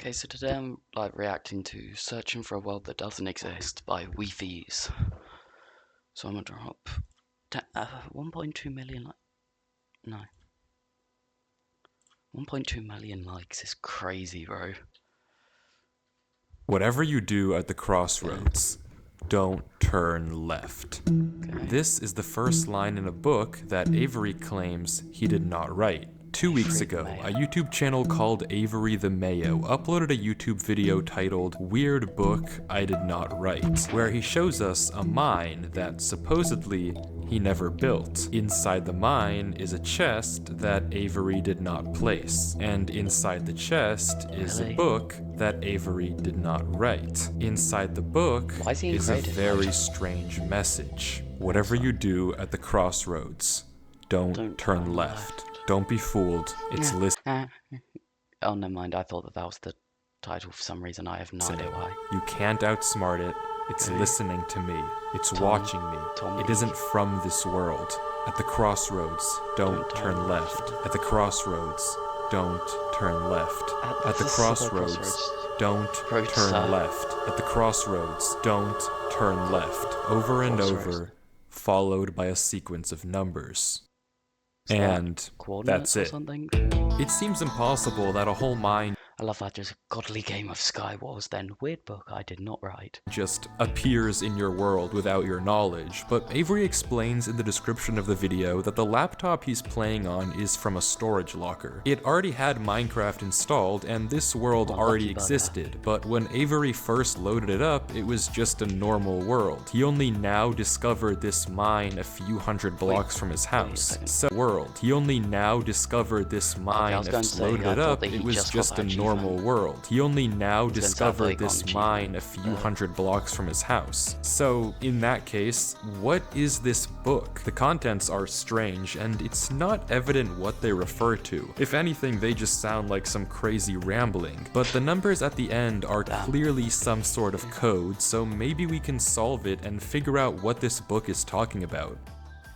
Okay, so today I'm reacting to Searching for a World That Doesn't Exist by Wifis. So I'm gonna drop 1.2 million. No, 1.2 million likes is crazy, bro. Whatever you do at the crossroads, don't turn left. Okay. This is the first line in a book that Avery claims he did not write. 2 weeks Avery the ago, Mayo. a YouTube channel called Avery the Mayo uploaded a YouTube video titled Weird Book I Did Not Write, where he shows us a mine that supposedly he never built. Inside the mine is a chest that Avery did not place, and inside the chest is a book that Avery did not write. Inside the book is a very strange message. Whatever you do at the crossroads, don't turn left. Don't be fooled. It's listening. Oh, never mind. I thought that was the title for some reason. I have no idea why. You can't outsmart it. It's listening to me. It's watching me. It isn't from this world. At the crossroads, don't turn left. At the crossroads, don't turn left. At the crossroads, don't turn left. At the crossroads, don't turn left. Over and over, followed by a sequence of numbers. And that's it. It seems impossible that a whole mine I love that, just a godly game of Sky Wars, then weird book I did not write. Just appears in your world without your knowledge, but Avery explains in the description of the video that the laptop he's playing on is from a storage locker. It already had Minecraft installed and this world already existed, but when Avery first loaded it up, it was just a normal world. He only now discovered this mine a few hundred blocks from his house. He only now discovered this mine loaded it up, it was just a normal world. He only now discovered this mine a few hundred blocks from his house. So, in that case, what is this book? The contents are strange, and it's not evident what they refer to. If anything, they just sound like some crazy rambling. But the numbers at the end are clearly some sort of code, so maybe we can solve it and figure out what this book is talking about.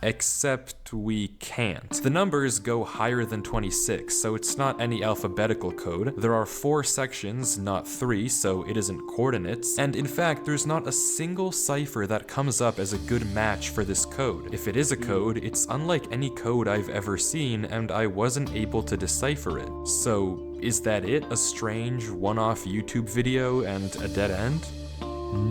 Except we can't. The numbers go higher than 26, so it's not any alphabetical code. There are 4 sections, not 3, so it isn't coordinates. And in fact, there's not a single cipher that comes up as a good match for this code. If it is a code, it's unlike any code I've ever seen, and I wasn't able to decipher it. So, is that it? A strange, one-off YouTube video and a dead end?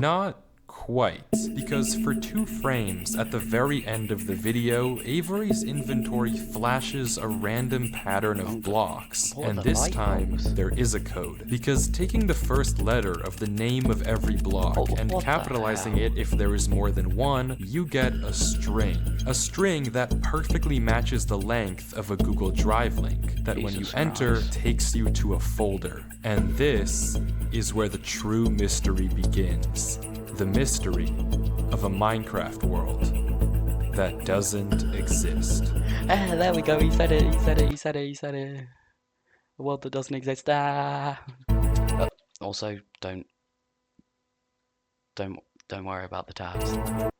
Not quite, because for 2 frames at the very end of the video, Avery's inventory flashes a random pattern of blocks, and this time there is a code, because taking the first letter of the name of every block and capitalizing it if there is more than one, you get a string that perfectly matches the length of a Google Drive link, that when you enter takes you to a folder. And this is where the true mystery begins. The mystery of a Minecraft world that doesn't exist. There we go, he said it. A world that doesn't exist. Also, don't worry about the tabs.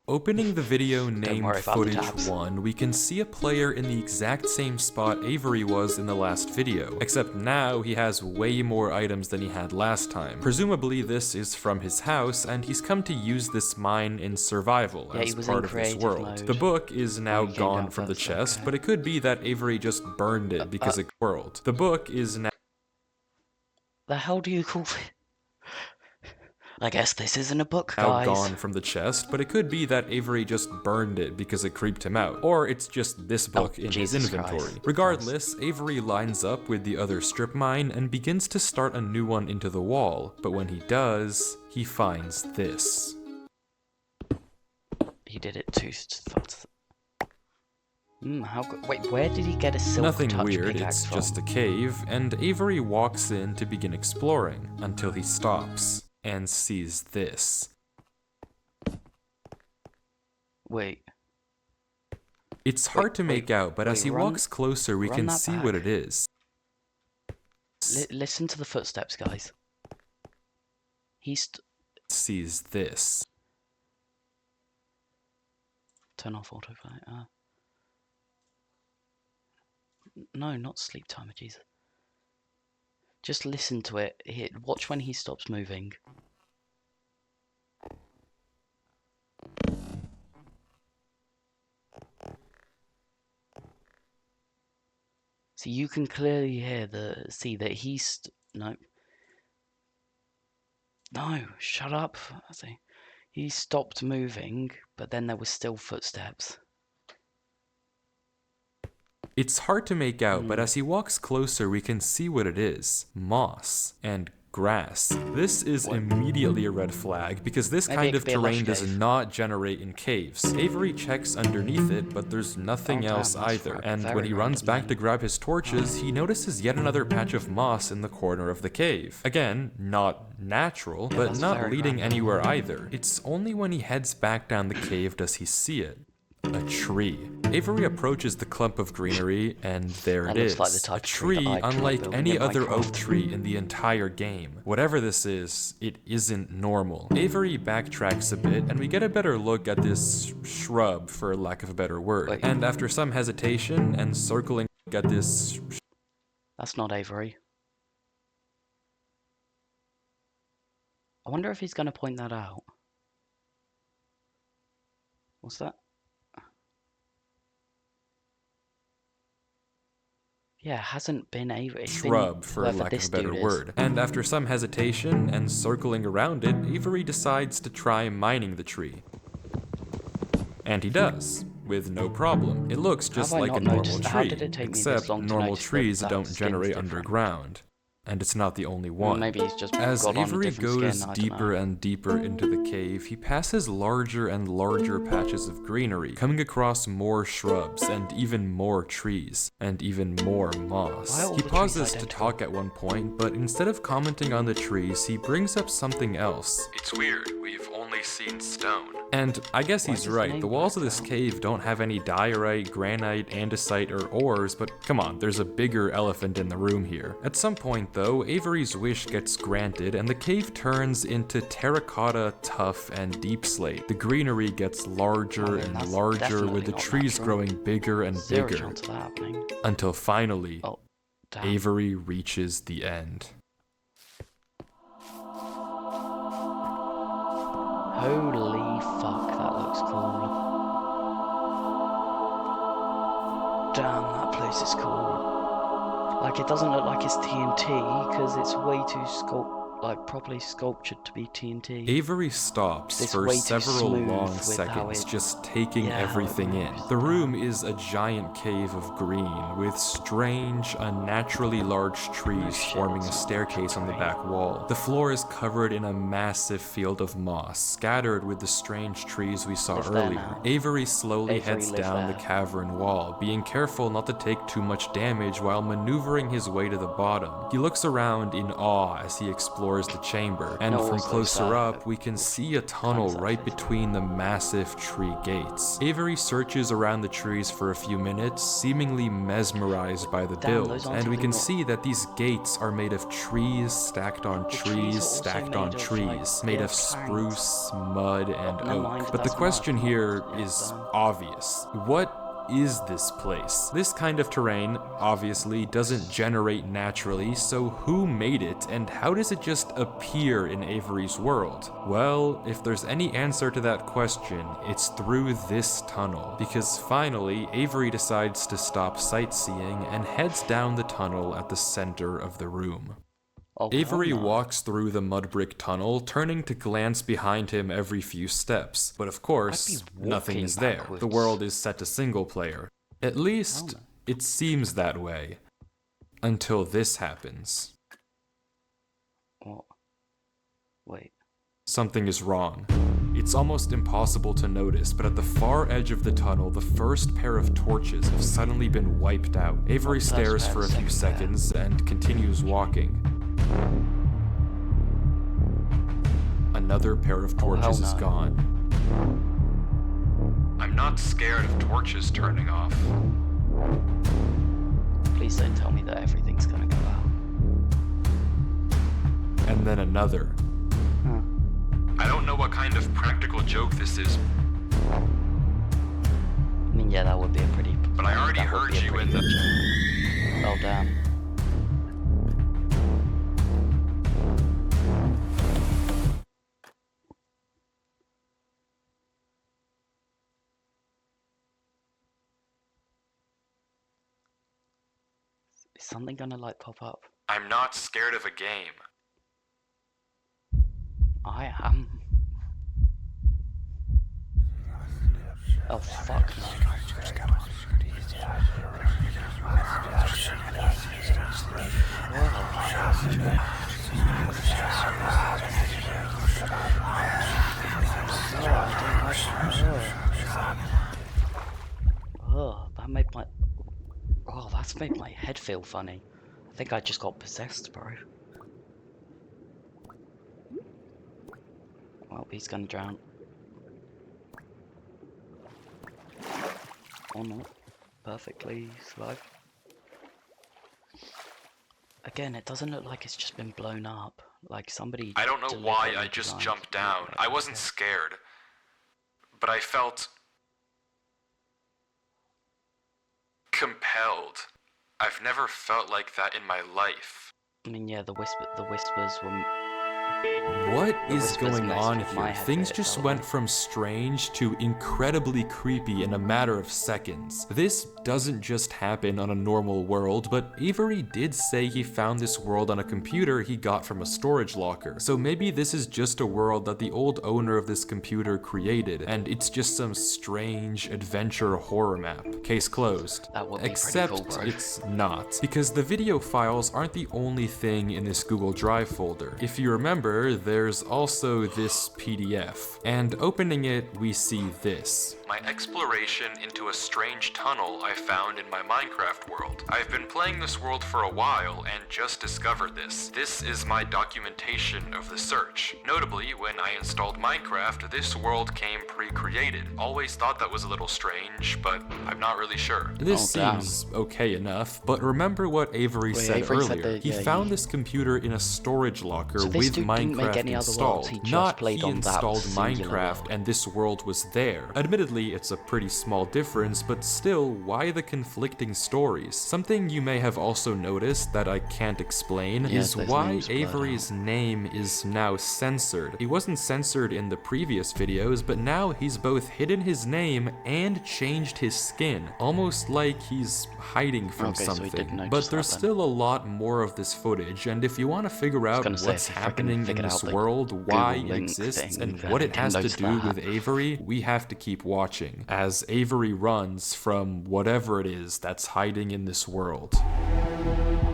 Opening the video named Footage 1, we can see a player in the exact same spot Avery was in the last video, except now he has way more items than he had last time. Presumably this is from his house, and he's come to use this mine in survival as part of this world. The book is now gone from the chest, but it could be that Avery just burned it because it world. The book is now— The hell do you call it? I guess this isn't a book, now guys. gone from the chest, but it could be that Avery just burned it because it creeped him out. Or it's just this book in his inventory. Regardless, Avery lines up with the other strip mine and begins to start a new one into the wall, but when he does, he finds this. He did it too fast. Wait, where did he get a silk touch Nothing weird, pickaxe it's from? just a cave, and Avery walks in to begin exploring, until he stops and sees this. Wait. It's hard to make out, but as he walks closer, we can see what it is. Listen to the footsteps, guys. He sees this. Turn off autoplay. No, not sleep timer, Jesus. Just listen to it. Watch when he stops moving. So you can clearly hear see that no, shut up. I say he stopped moving, but then there was still footsteps. It's hard to make out, but as he walks closer, we can see what it is. Moss and grass. This is immediately a red flag, because this kind of terrain does not generate in caves. Avery checks underneath it, but there's nothing else either, and when he runs back to grab his torches, he notices yet another patch of moss in the corner of the cave. Again, not natural, but not leading anywhere either. It's only when he heads back down the cave does he see it. A tree. Avery approaches the clump of greenery, and there it is. A tree unlike any other oak tree in the entire game. Whatever this is, it isn't normal. Avery backtracks a bit, and we get a better look at this shrub, for lack of a better word. And after some hesitation and circling at this... That's not Avery. I wonder if he's going to point that out. What's that? Yeah, hasn't been Avery. Shrub, for lack of a better word. And after some hesitation and circling around it, Avery decides to try mining the tree. And he does, with no problem. It looks just like a normal tree, except normal trees don't generate underground. And it's not the only one. Maybe he's just As got on a Avery different goes skin, deeper and deeper into the cave, he passes larger and larger patches of greenery, coming across more shrubs and even more trees, and even more moss. He pauses to talk at one point, but instead of commenting on the trees, he brings up something else. It's weird, we've only seen stone. And I guess he's right, the walls of this cave don't have any diorite, granite, andesite, or ores, but come on, there's a bigger elephant in the room here. At some point though, Avery's wish gets granted and the cave turns into terracotta, tuff, and deep slate. The greenery gets larger and larger, with the trees growing bigger and bigger, until finally, Avery reaches the end. Holy fuck, that looks cool. Damn, that place is cool. Like, it doesn't look like it's TNT, because it's way too properly sculptured to be TNT. Avery stops for several long seconds, just taking everything in. The room is a giant cave of green, with strange, unnaturally large trees forming a staircase on the back wall. The floor is covered in a massive field of moss, scattered with the strange trees we saw earlier. Avery slowly heads down the cavern wall, being careful not to take too much damage while maneuvering his way to the bottom. He looks around in awe as he explores the chamber, and from closer up, we can see a tunnel right between the massive tree gates. Avery searches around the trees for a few minutes, seemingly mesmerized by the build, and we can see that these gates are made of trees stacked on trees stacked on trees, made of spruce, mud, and oak. But the question here is obvious. What is this place? This kind of terrain, obviously, doesn't generate naturally, so who made it, and how does it just appear in Avery's world? Well, if there's any answer to that question, it's through this tunnel, because finally, Avery decides to stop sightseeing and heads down the tunnel at the center of the room. Avery walks through the mud brick tunnel, turning to glance behind him every few steps. But of course, nothing is there. The world is set to single player. At least, it seems that way. Until this happens. Wait. Something is wrong. It's almost impossible to notice, but at the far edge of the tunnel, the first pair of torches have suddenly been wiped out. Avery stares for a few seconds and continues walking. Another pair of torches is gone. I'm not scared of torches turning off. Please don't tell me that everything's gonna go out. And then another. I don't know what kind of practical joke this is. I mean, yeah, that would be a pretty... But I already heard you in the... Oh, damn. Is something gonna like pop up? I'm not scared of a game. I am. Oh fuck no. Oh, that made my... Oh, that's made my head feel funny. I think I just got possessed, bro. Well, he's gonna drown. Or not. Perfectly slow. Again, it doesn't look like it's just been blown up. Like somebody... I don't know why I just jumped down. I wasn't scared. But I felt... compelled. I've never felt like that in my life. I mean, yeah, the whispers were... What is going on here? Things just went from strange to incredibly creepy in a matter of seconds. This doesn't just happen on a normal world, but Avery did say he found this world on a computer he got from a storage locker. So maybe this is just a world that the old owner of this computer created, and it's just some strange adventure horror map. Case closed. That would be Except pretty cool, bro. it's not, because the video files aren't the only thing in this Google Drive folder. If you remember, there's also this PDF, and opening it, we see this. My exploration into a strange tunnel I found in my Minecraft world. I've been playing this world for a while and just discovered this. This is my documentation of the search. Notably, when I installed Minecraft, this world came pre-created. Always thought that was a little strange, but I'm not really sure. This seems okay enough, but remember what Avery said earlier. He found this computer in a storage locker with Minecraft installed. Not he installed Minecraft and this world was there. Admittedly, it's a pretty small difference, but still, why the conflicting stories? Something you may have also noticed that I can't explain is why Avery's name is now censored. He wasn't censored in the previous videos, but now he's both hidden his name and changed his skin, almost like he's hiding from something. But there's still a lot more of this footage, and if you want to figure out what's happening in this world, why it exists, and what it has to do with Avery, we have to keep watching as Avery runs from whatever it is that's hiding in this world.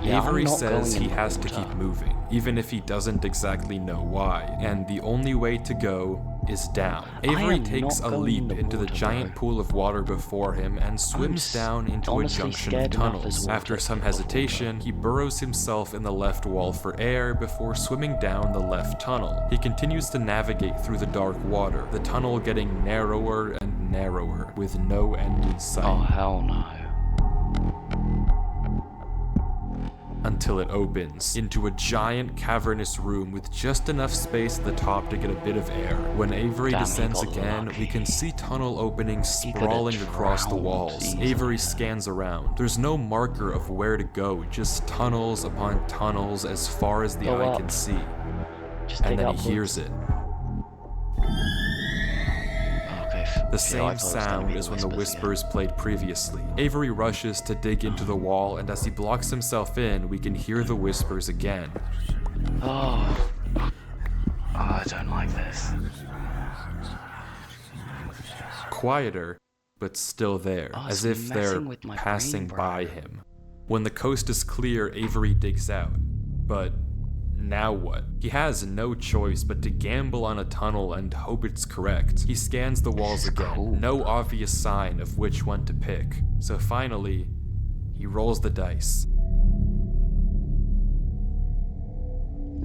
Avery says he has to keep moving, even if he doesn't exactly know why, and the only way to go is down. Avery takes a leap into the giant pool of water before him and swims down into a junction of tunnels. After some hesitation, he burrows himself in the left wall for air before swimming down the left tunnel. He continues to navigate through the dark water, the tunnel getting narrower and narrower, with no end in sight. Oh, hell no. Until it opens into a giant cavernous room with just enough space at the top to get a bit of air. When Avery descends again, we can see tunnel openings sprawling across the walls. Avery scans around. There's no marker of where to go, just tunnels upon tunnels as far as the eye can see. And then he hears it. The same sound as when the whispers played previously. Avery rushes to dig into the wall, and as he blocks himself in, we can hear the whispers again. Oh, I don't like this. Quieter, but still there, as if they're passing by him. When the coast is clear, Avery digs out. But now what? He has no choice but to gamble on a tunnel and hope it's correct. He scans the walls again, no obvious sign of which one to pick. So finally, he rolls the dice.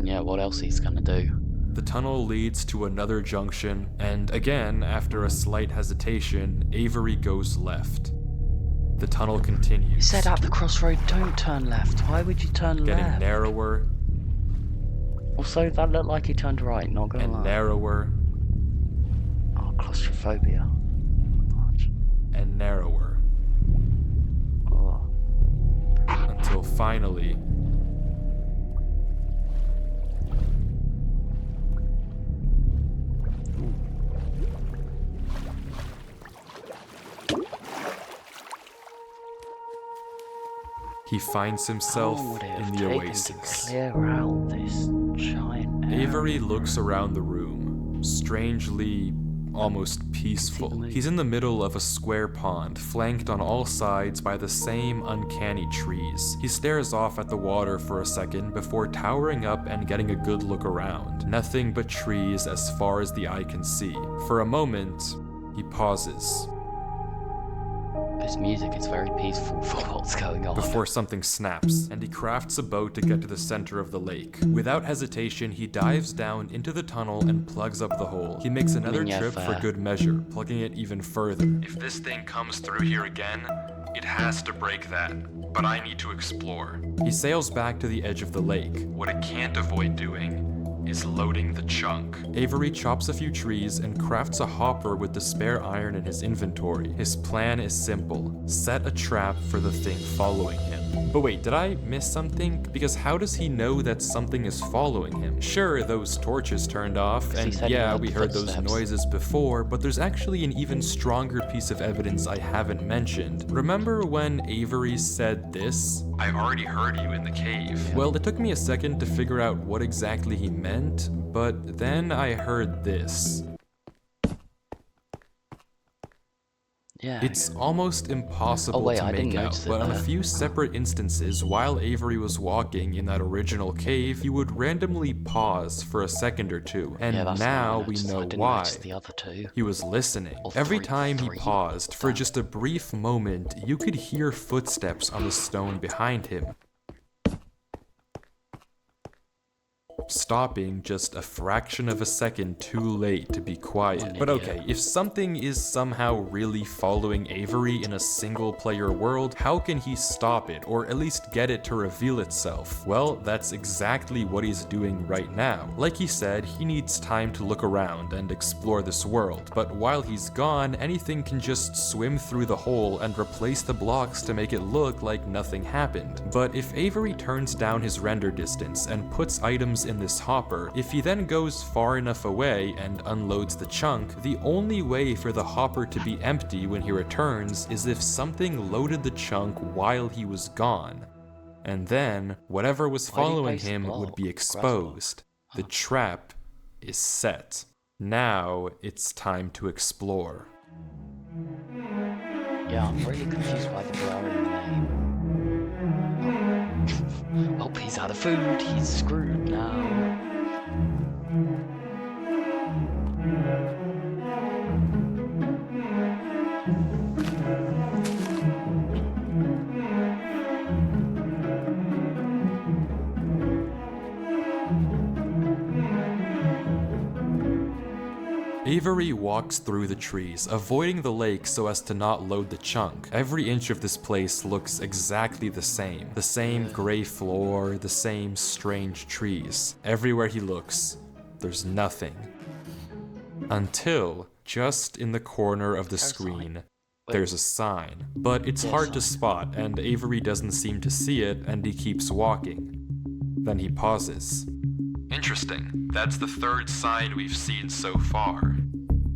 Yeah, what else he's gonna do? The tunnel leads to another junction, and again, after a slight hesitation, Avery goes left. The tunnel continues. You said at the crossroad, don't turn left. Why would you turn left? Getting narrower. Also, that looked like he turned right, not gonna lie. And narrower. Oh, claustrophobia. And narrower. Oh. Until finally... he finds How himself long would it have in the taken oasis. to clear out this giant area? Avery looks around the room, strangely almost peaceful. He's in the middle of a square pond, flanked on all sides by the same uncanny trees. He stares off at the water for a second before towering up and getting a good look around. Nothing but trees as far as the eye can see. For a moment, he pauses. This music is very peaceful for what's going on. Before something snaps, and he crafts a boat to get to the center of the lake. Without hesitation, he dives down into the tunnel and plugs up the hole. He makes another trip for good measure, plugging it even further. If this thing comes through here again, it has to break that, but I need to explore. He sails back to the edge of the lake. What it can't avoid doing is loading the chunk. Avery chops a few trees and crafts a hopper with the spare iron in his inventory. His plan is simple: set a trap for the thing following him. But wait, did I miss something? Because how does he know that something is following him? Sure, those torches turned off, and yeah, we heard those noises before, but there's actually an even stronger piece of evidence I haven't mentioned. Remember when Avery said this? I already heard you in the cave. Well, it took me a second to figure out what exactly he meant, but then I heard this. Yeah. It's almost impossible to make out, but on a few separate instances, while Avery was walking in that original cave, he would randomly pause for a second or two, and now we know why. The other two. He was listening. Every time he paused, for just a brief moment, you could hear footsteps on the stone behind him, stopping just a fraction of a second too late to be quiet. But okay, if something is somehow really following Avery in a single-player world, how can he stop it, or at least get it to reveal itself? Well, that's exactly what he's doing right now. Like he said, he needs time to look around and explore this world, but while he's gone, anything can just swim through the hole and replace the blocks to make it look like nothing happened. But if Avery turns down his render distance and puts items in this hopper, if he then goes far enough away and unloads the chunk, the only way for the hopper to be empty when he returns is if something loaded the chunk while he was gone. And then, whatever was following him would be exposed. The trap is set. Now, it's time to explore. Yeah, I'm really confused by the blurring name. Oh, he's out of food. He's screwed now. Avery walks through the trees, avoiding the lake so as to not load the chunk. Every inch of this place looks exactly the same. The same gray floor, the same strange trees. Everywhere he looks, there's nothing. Until, just in the corner of the screen, there's a sign. But it's hard to spot, and Avery doesn't seem to see it, and he keeps walking. Then he pauses. Interesting. That's the third sign we've seen so far.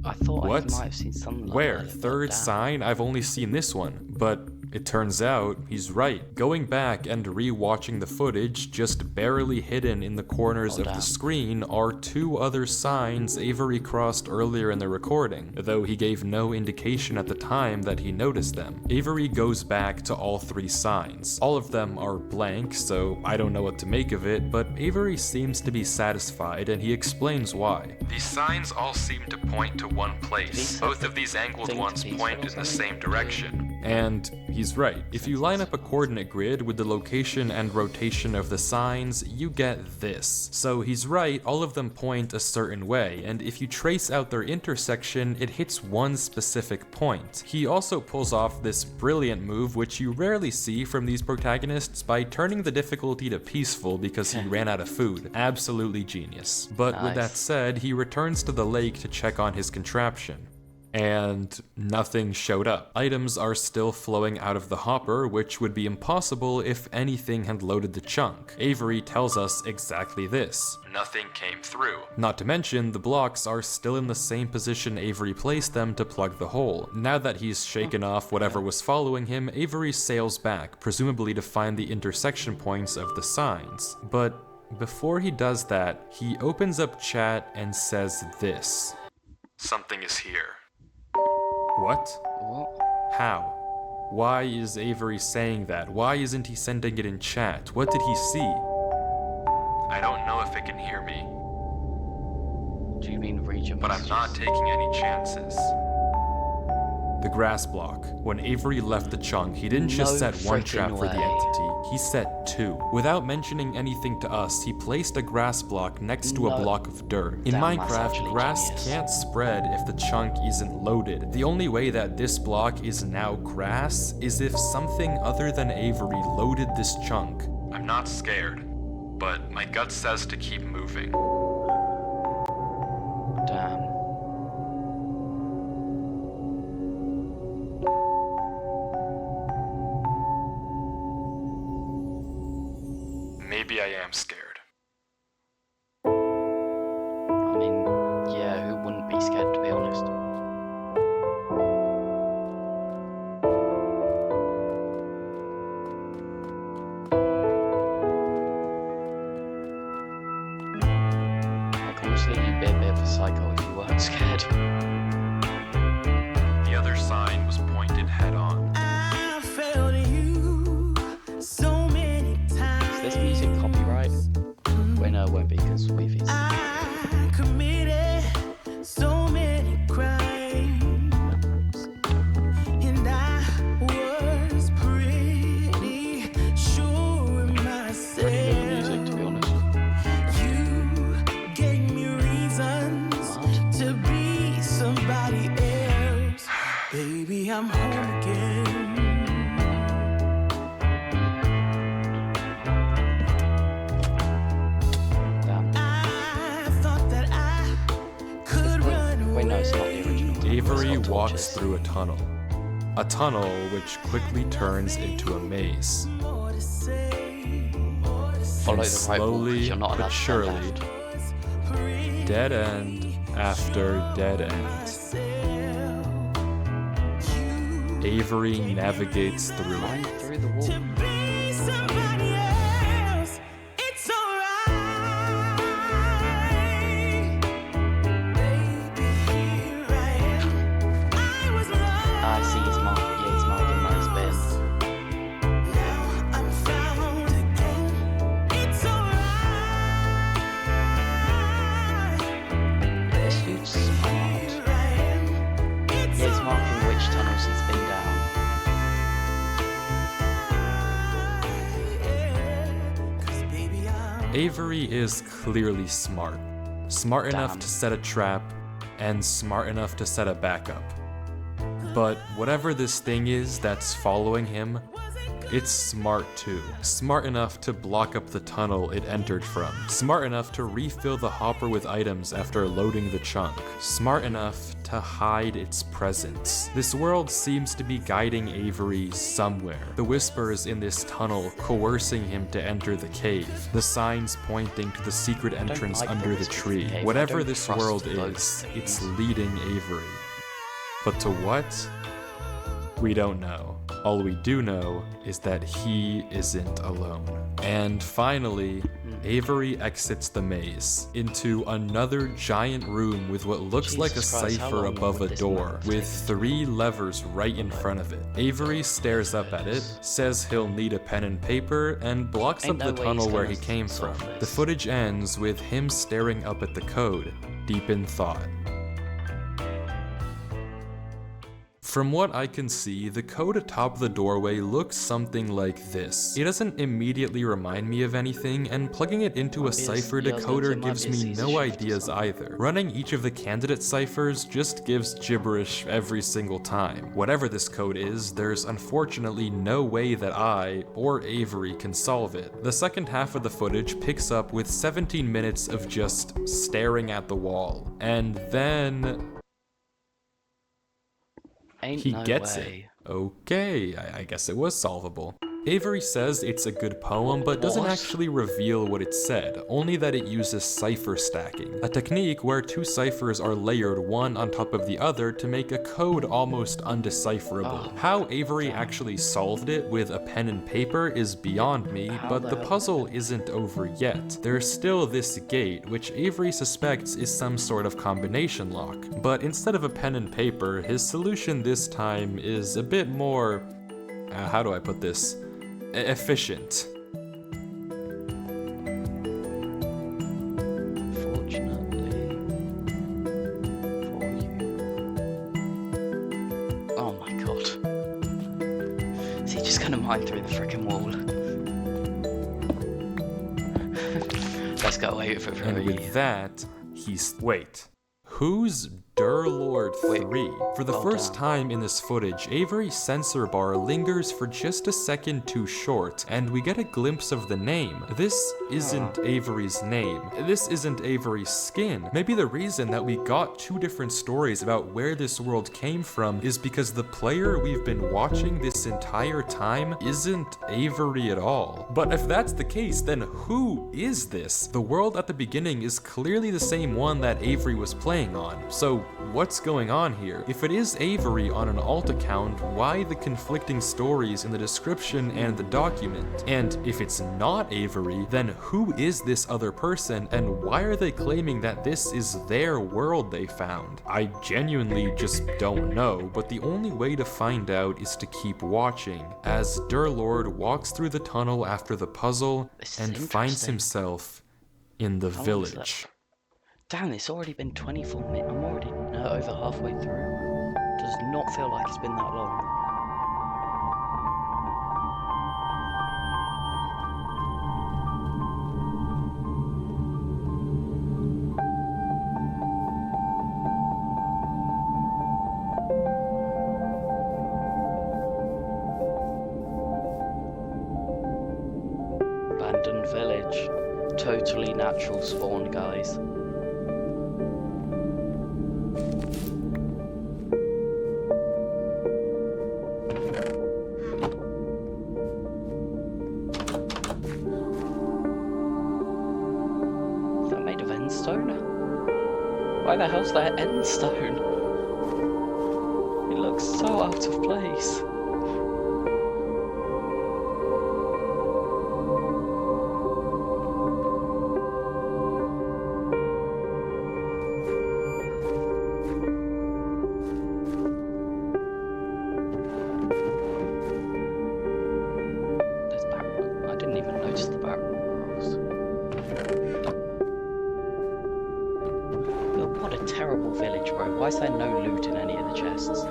I thought What? I might have seen something like Where? that. Third sign? I've only seen this one, but it turns out he's right. Going back and re-watching the footage, just barely hidden in the corners of the screen are two other signs Avery crossed earlier in the recording, though he gave no indication at the time that he noticed them. Avery goes back to all three signs. All of them are blank, so I don't know what to make of it, but Avery seems to be satisfied, and he explains why. These signs all seem to point to one place. Both of these angled ones point in the same direction. And he's right. If you line up a coordinate grid with the location and rotation of the signs, you get this. So he's right, all of them point a certain way, and if you trace out their intersection, it hits one specific point. He also pulls off this brilliant move, which you rarely see from these protagonists, by turning the difficulty to peaceful because he ran out of food. Absolutely genius. But with that said, he returns to the lake to check on his contraption. and nothing showed up. Items are still flowing out of the hopper, which would be impossible if anything had loaded the chunk. Avery tells us exactly this. Nothing came through. Not to mention, the blocks are still in the same position Avery placed them to plug the hole. Now that he's shaken off whatever was following him, Avery sails back, presumably to find the intersection points of the signs. But before he does that, he opens up chat and says this. Something is here. What? What? How? Why is Avery saying that? Why isn't he sending it in chat? What did he see? I don't know if it can hear me, Do you mean read your but I'm not taking any chances. The grass block. When Avery left the chunk, he didn't just No set one frickin' trap for the way. entity, he set two. Without mentioning anything to us, he placed a grass block next to a No. block of dirt. In Damn, that's Minecraft, actually grass genius. can't spread if the chunk isn't loaded. The only way that this block is now grass is if something other than Avery loaded this chunk. I'm not scared, but my gut says to keep moving. Damn. Maybe I am scared. I mean, yeah, who wouldn't be scared, to be honest? Like, honestly, you'd be a bit of a psycho if you weren't scared. The other sign was pointed head on. I failed you so many times. Is this music copyright? Wait, no, it won't be, because Wifis. I committed so many crimes, and I was pretty sure Pretty good myself. music, to be honest. You gave me reasons What? to be somebody else. Baby, I'm home again. Damn. I thought that I could run Wait, no, it's not the away. original. Avery It's got walks torches. through a tunnel. A tunnel which quickly turns into a maze. More to say, Follow And the right wall, 'cause slowly you're not allowed but to surely, left. dead end after dead end, Avery navigates through Climb it. through the wall. be somebody else. It's alright. Baby, here I am. I was lost. I see his mark. Yeah, he's marking where it's been. Now I'm found again. It's alright. This dude's smart. Here I am. It's Yeah, he's marking which tunnels he's been down. Cause baby, I'm Avery is clearly smart. Smart enough Damn. to set a trap, and smart enough to set a backup. But whatever this thing is that's following him, it's smart too. Smart enough to block up the tunnel it entered from. Smart enough to refill the hopper with items after loading the chunk. Smart enough to hide its presence. This world seems to be guiding Avery somewhere. The whispers in this tunnel coercing him to enter the cave. The signs pointing to the secret entrance like the under the whispers in tree. the cave. I Whatever don't this trust world those is, things. it's leading Avery. But to what? We don't know. All we do know is that he isn't alone. And finally, Avery exits the maze into another giant room with what looks like a Jesus Christ, how cipher long above would a this door, map with take? 3 levers right in front of it. Avery stares up at it, says he'll need a pen and paper, and blocks Ain't up the no way tunnel he's where gonna he came solve from. this. The footage ends with him staring up at the code, deep in thought. From what I can see, the code atop the doorway looks something like this. It doesn't immediately remind me of anything, and plugging it into a Might be a- cipher yeah, I was gonna decoder say might gives be a me Caesar no shift or ideas something. either. Running each of the candidate ciphers just gives gibberish every single time. Whatever this code is, there's unfortunately no way that I, or Avery, can solve it. The second half of the footage picks up with 17 minutes of just staring at the wall. And then Ain't He no gets way. it. Okay, I guess it was solvable. Avery says it's a good poem, but doesn't What? actually reveal what it said, only that it uses cipher stacking, a technique where two ciphers are layered one on top of the other to make a code almost undecipherable. Oh, How Avery actually solved it with a pen and paper is beyond me, how but the the hell puzzle did they? isn't over yet. There's still this gate, which Avery suspects is some sort of combination lock, but instead of a pen and paper, his solution this time is a bit more, how do I put this? Efficient. Fortunately for you. Oh my god. Is he just gonna mine through the freaking wall? Let's go away for And with that, he's... Wait. Who's Durlord 3? For the first time in this footage, Avery's sensor bar lingers for just a second too short, and we get a glimpse of the name. This isn't Avery's name. This isn't Avery's skin. Maybe the reason that we got two different stories about where this world came from is because the player we've been watching this entire time isn't Avery at all. But if that's the case, then who is this? The world at the beginning is clearly the same one that Avery was playing on. So what's going on here? If it is Avery on an alt account, why the conflicting stories in the description and the document? And if it's not Avery, then who is this other person and why are they claiming that this is their world they found? I genuinely just don't know, but the only way to find out is to keep watching as Durlord walks through the tunnel after the puzzle and finds himself in the village. Damn, it's already been 24 minutes. I'm already over halfway through. Does not feel like it's been that long. Abandoned village. Totally natural spawn, guys. Why the hell's there endstone? It looks so out of place. There's barrels. I didn't even notice the barrels. What a terrible village, bro. Why is there no loot in any of the chests?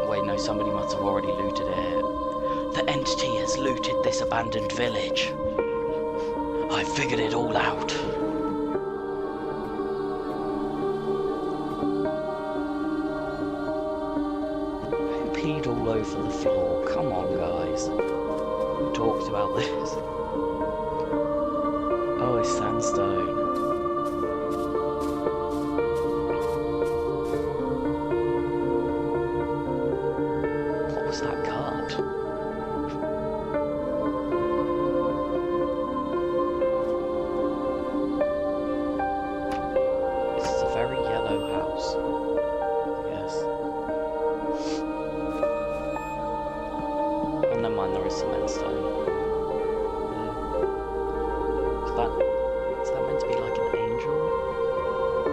Wait, no, somebody must have already looted it. The entity has looted this abandoned village. I figured it all out. Who peed all over the floor? Come on, guys. We talked about this. Oh, it's sandstone. What was that card? This is a very yellow house. Yes. Oh, never mind, there is some endstone. Is that meant to be like an angel?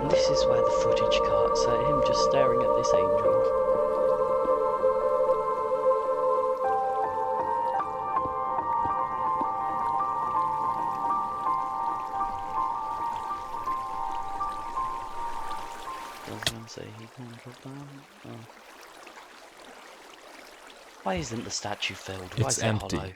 And this is where the footage cuts at him just staring at this angel. Say he can't drop down. Oh. Why isn't the statue filled? Why is it empty. hollow?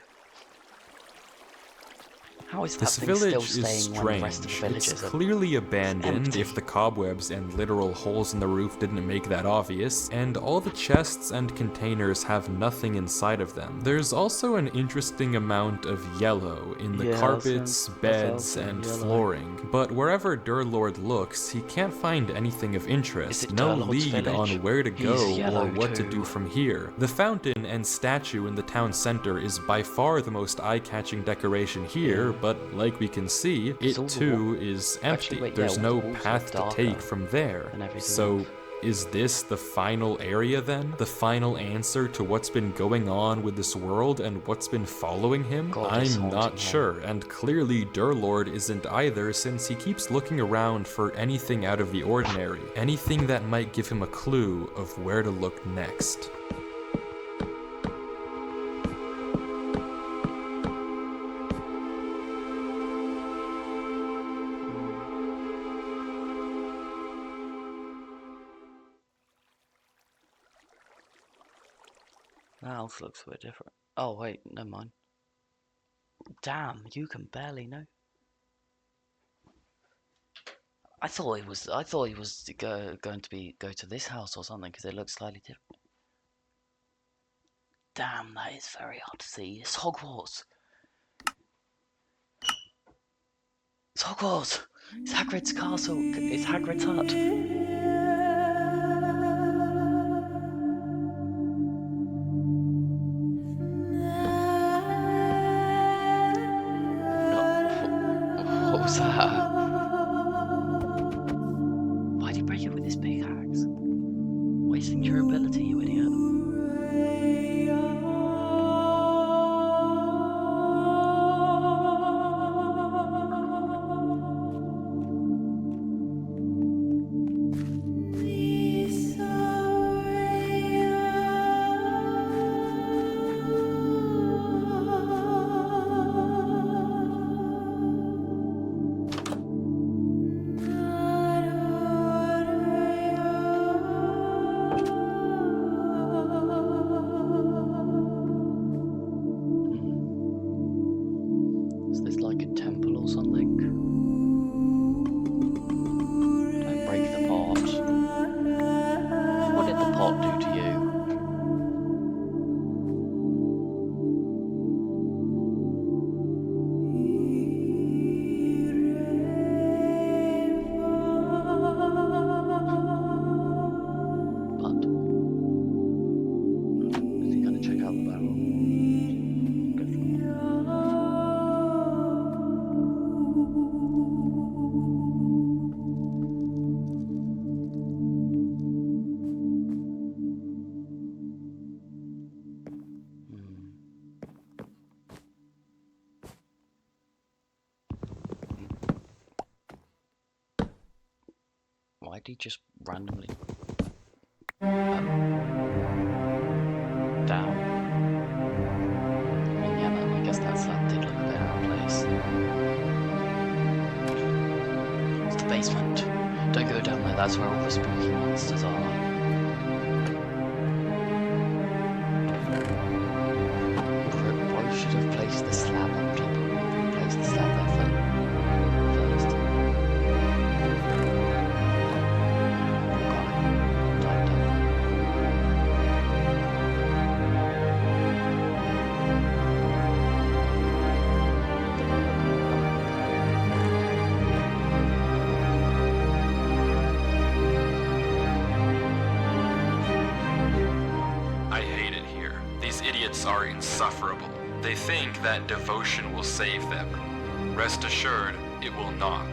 How is that This thing still village is staying when the rest of the strange. villagers It's are clearly abandoned empty? if the cobwebs and literal holes in the roof didn't make that obvious, and all the chests and containers have nothing inside of them. There's also an interesting amount of yellow in the Yeah, carpets, beds, also and yellow. flooring, but wherever Durlord looks, he can't find anything of interest. it No Durlord's lead village? on where to He's go or yellow what to too. do from here. The fountain and statue in the town center is by far the most eye-catching decoration here, but like we can see, It's it all the too is empty. Actually, wait, yeah, There's all no the walls path look to take darker from there. than everything So else. is this the final area then? The final answer to what's been going on with this world and what's been following him? God, it's I'm haunting not him. sure, and clearly Durlord isn't either, since he keeps looking around for anything out of the ordinary, anything that might give him a clue of where to look next. That house looks a bit different. Oh wait, never mind. Damn, you can barely know. I thought he was going to go to this house or something because it looks slightly different. Damn, that is very hard to see. It's Hogwarts. It's Hogwarts. It's Hagrid's castle. It's Hagrid's hut. No. What was that? Why'd you break it with this big axe? Wasting durability, you idiot. Is this like a temple or something? Don't break the pot. What did the pot do to you? But is he gonna check out the barrel? Go for it. Why'd he just randomly down? I mean, yeah, I guess that did look a bit out of place. It's the basement. Don't go down there, that's where all the spooky monsters are. Probably should have placed the slab on top. Placed the slab there first. I hate it here. These idiots are insufferable. They think that devotion will save them. Rest assured, it will not.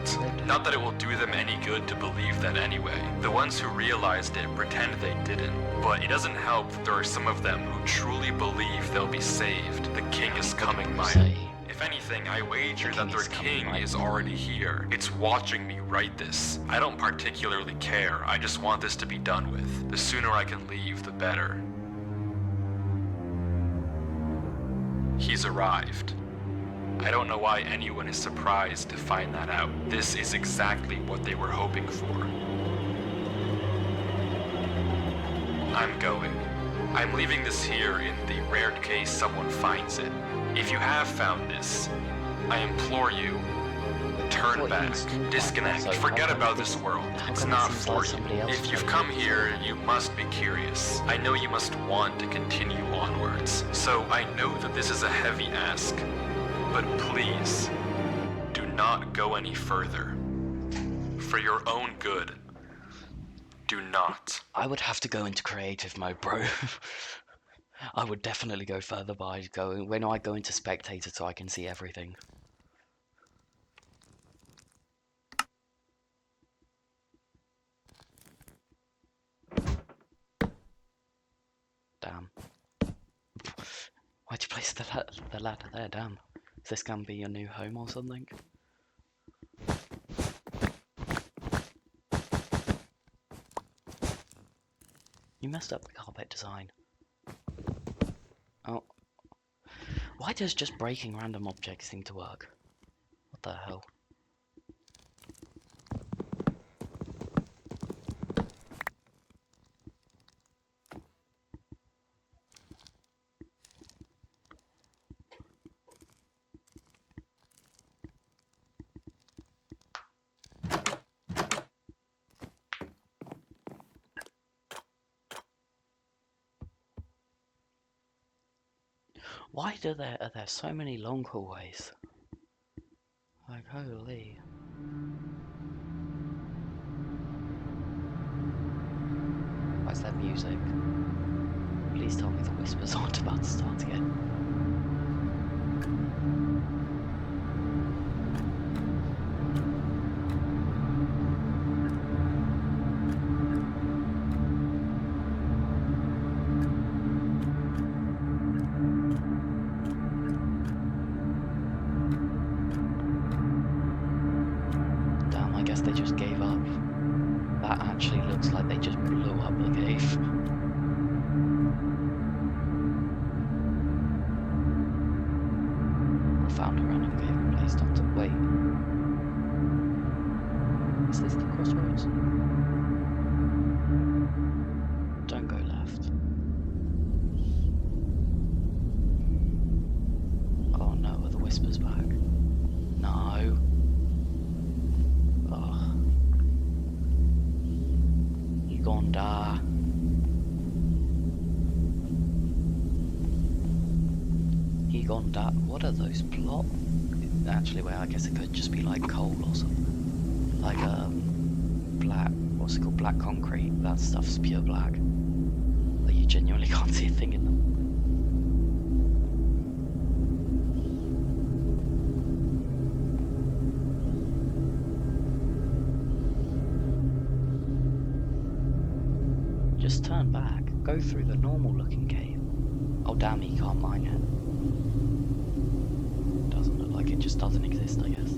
Not that it will do them any good to believe that anyway. The ones who realized it pretend they didn't. But it doesn't help that there are some of them who truly believe they'll be saved. The king is coming my way. If anything, I wager that their king is already here. It's watching me write this. I don't particularly care. I just want this to be done with. The sooner I can leave, the better. He's arrived. I don't know why anyone is surprised to find that out. This is exactly what they were hoping for. I'm going. I'm leaving this here in the rare case someone finds it. If you have found this, I implore you, turn back, disconnect, forget about this world. It's not for you. If you've come here, you must be curious. I know you must want to continue onwards. So I know that this is a heavy ask, but please, do not go any further. For your own good, do not. I would have to go into creative mode, bro. I would definitely go further by going when I go into spectator so I can see everything. Damn. Why'd you place the ladder there? Damn. Is this gonna be your new home or something? You messed up the carpet design. Oh. Why does just breaking random objects seem to work? What the hell? Why are there so many long hallways? Like, holy. Why's that music? Please tell me the whispers aren't about to start again. Damn, I guess they just gave up. That actually looks like they just blew up the cave. I found a random cave and placed onto. Wait. Is this the crossroads? Don't go left. Oh no, are the whispers back? No. Ugh. You gon' die. He gon' die. What are those plot? Actually, wait, I guess it could just be like coal or something. Like, black, what's it called? Black concrete. That stuff's pure black. Like, you genuinely can't see a thing in them. Just turn back. Go through the normal looking cave. Oh damn, he can't mine it. Doesn't look like it just doesn't exist, I guess.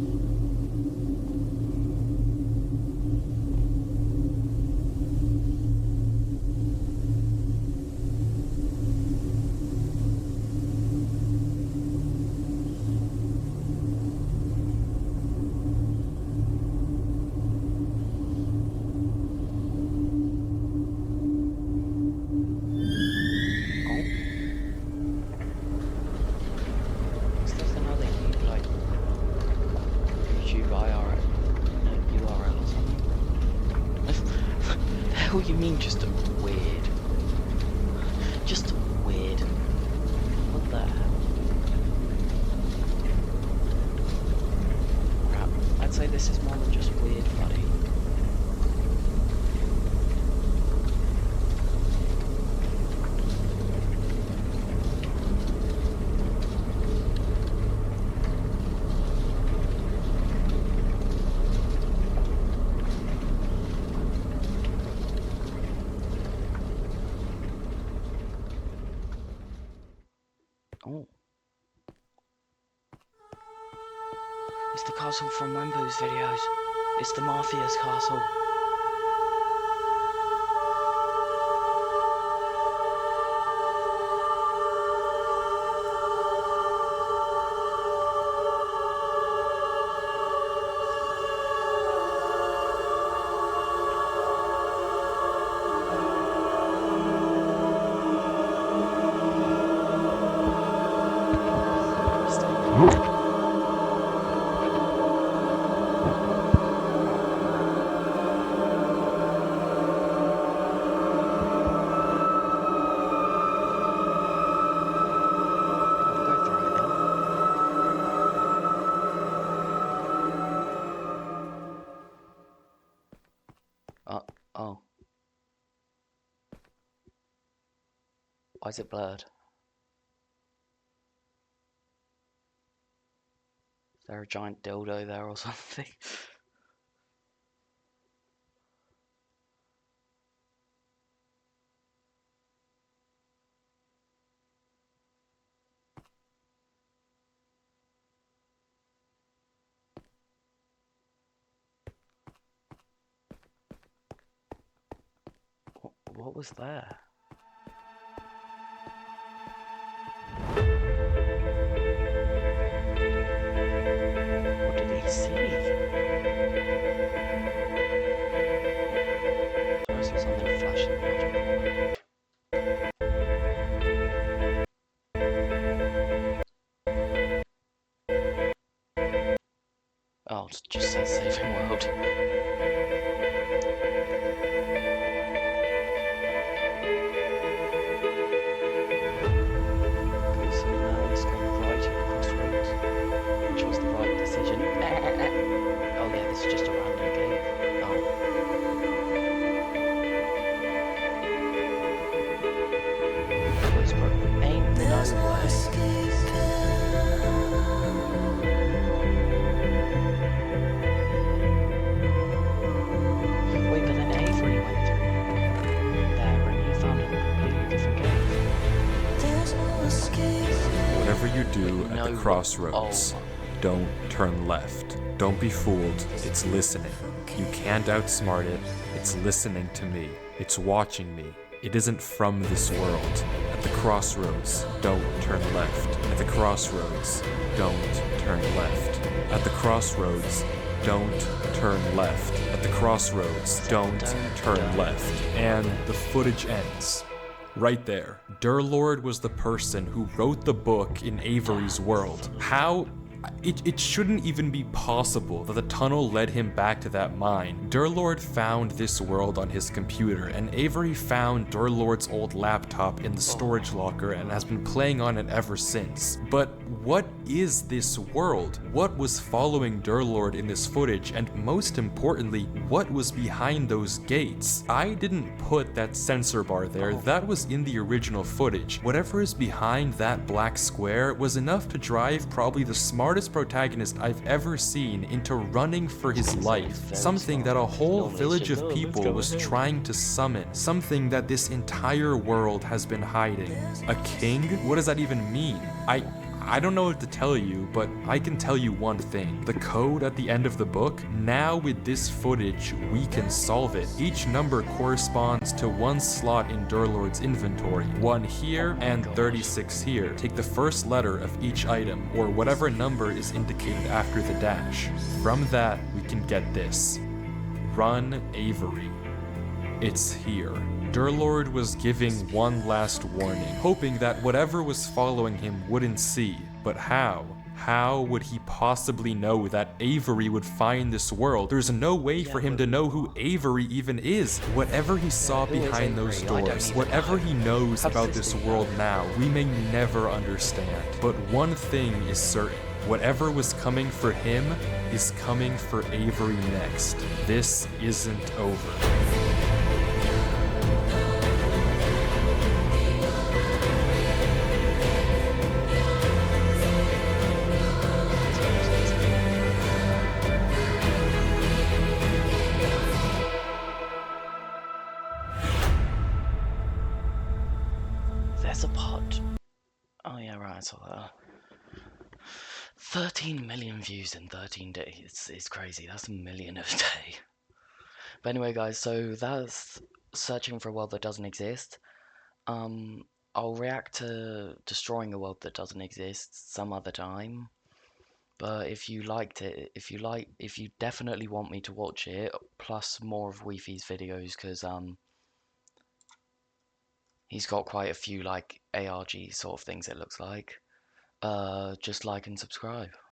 What do you mean just weird? Just weird. What the hell? Crap. I'd say this is more than just weird, buddy. Oh. It's the castle from Wembu's videos. It's the Mafia's castle. Oh. Why is it blurred? Is there a giant dildo there or something? What was there? What did he see? I saw something flash in the bottom corner. Oh, it just says saving world. Okay, so now let's go right at the crossroads, which was the right decision. Oh yeah, this is just a random cave. Oh. Ain't no way. Wait, but then Avery went through there and he found a completely different cave. Whatever you do at the No. crossroads, Oh. don't turn left. Don't be fooled, it's listening. You can't outsmart it, it's listening to me. It's watching me. It isn't from this world. At the crossroads, don't turn left. At the crossroads, don't turn left. At the crossroads, don't turn left. At the crossroads, don't turn left. And the footage ends. Right there. Durlord was the person who wrote the book in Avery's world. How? It shouldn't even be possible that the tunnel led him back to that mine. Durlord found this world on his computer, and Avery found Durlord's old laptop in the storage locker and has been playing on it ever since. But what is this world? What was following Durlord in this footage, and most importantly, what was behind those gates? I didn't put that sensor bar there, that was in the original footage. Whatever is behind that black square was enough to drive probably the smartest protagonist I've ever seen into running for his life. Something that a whole village of people was trying to summon. Something that this entire world has been hiding. A king? What does that even mean? I don't know what to tell you, but I can tell you one thing. The code at the end of the book, now with this footage, we can solve it. Each number corresponds to one slot in Durlord's inventory. 1 here and 36 here. Take the first letter of each item, or whatever number is indicated after the dash. From that, we can get this. Run Avery. It's here. Durlord was giving one last warning, hoping that whatever was following him wouldn't see. But how? How would he possibly know that Avery would find this world? There's no way for him to know who Avery even is. Whatever he saw behind those doors, whatever he knows about this world now, we may never understand. But one thing is certain. Whatever was coming for him is coming for Avery next. This isn't over. There's a pod. Oh yeah, right, I saw that. 13 million views in 13 days. It's crazy. That's a million a day. But anyway, guys, so that's searching for a world that doesn't exist. I'll react to destroying a world that doesn't exist some other time. But if you liked it, if you definitely want me to watch it, plus more of Wifis videos, because he's got quite a few like ARG sort of things, it looks like. Just like and subscribe.